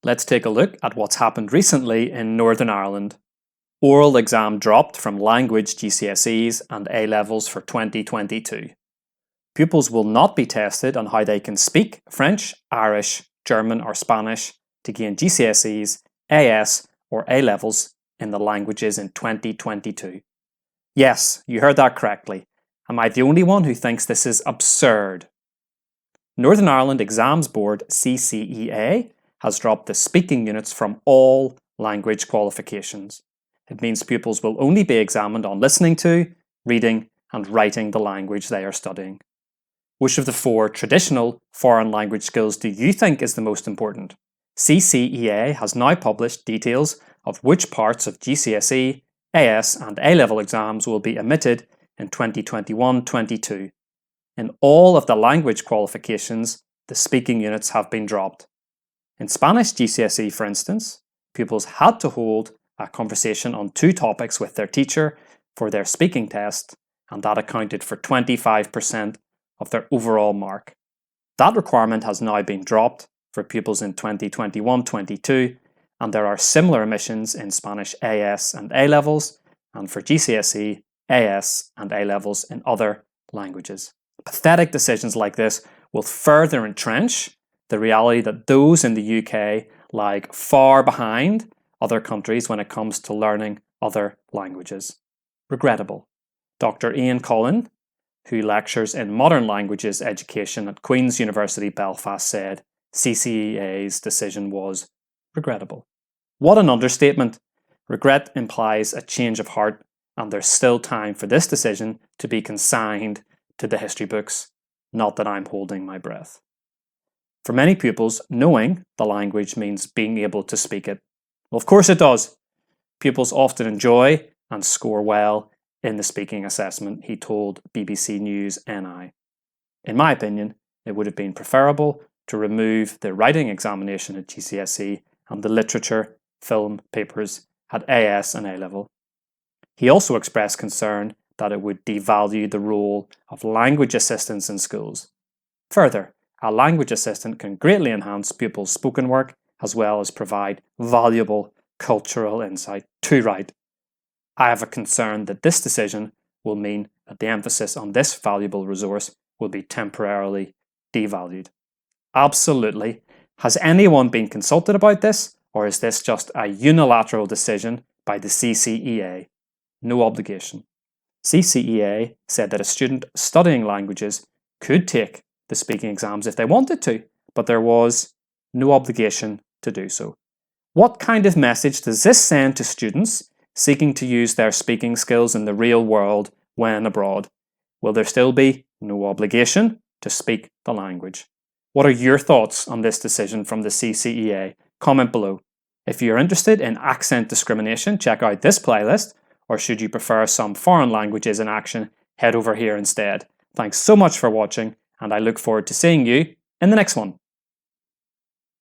Let's take a look at what's happened recently in Northern Ireland. Oral exam dropped from language GCSEs and A-levels for 2022. Pupils will not be tested on how they can speak French, Irish, German or Spanish to gain GCSEs, AS or A-levels in the languages in 2022. Yes, you heard that correctly. Am I the only one who thinks this is absurd? Northern Ireland Exams Board CCEA has dropped the speaking units from all language qualifications. It means pupils will only be examined on listening to, reading and writing the language they are studying. Which of the four traditional foreign language skills do you think is the most important? CCEA has now published details of which parts of GCSE, AS and A-level exams will be omitted in 2021-22. In all of the language qualifications, the speaking units have been dropped. In Spanish GCSE, for instance, pupils had to hold a conversation on 2 topics with their teacher for their speaking test, and that accounted for 25% of their overall mark. That requirement has now been dropped for pupils in 2021-22, and there are similar omissions in Spanish AS and A-levels, and for GCSE, AS and A-levels in other languages. Pathetic decisions like this will further entrench the reality that those in the UK lag far behind other countries when it comes to learning other languages. Regrettable. Dr. Ian Cullen, who lectures in modern languages education at Queen's University Belfast, said CCEA's decision was regrettable. What an understatement. Regret implies a change of heart, and there's still time for this decision to be consigned to the history books. Not that I'm holding my breath. For many pupils, knowing the language means being able to speak it. Well, of course it does. Pupils often enjoy and score well in the speaking assessment, he told BBC News NI. In my opinion, it would have been preferable to remove the writing examination at GCSE and the literature, film, papers at AS and A-level. He also expressed concern that it would devalue the role of language assistants in schools. Further, a language assistant can greatly enhance pupils' spoken work as well as provide valuable cultural insight to write. I have a concern that this decision will mean that the emphasis on this valuable resource will be temporarily devalued. Absolutely. Has anyone been consulted about this, or is this just a unilateral decision by the CCEA? No obligation. CCEA said that a student studying languages could take the speaking exams if they wanted to, but there was no obligation to do so. What kind of message does this send to students seeking to use their speaking skills in the real world when abroad? Will there still be no obligation to speak the language? What are your thoughts on this decision from the CCEA? Comment below. If you're interested in accent discrimination, check out this playlist, or should you prefer some foreign languages in action, head over here instead. Thanks so much for watching, and I look forward to seeing you in the next one.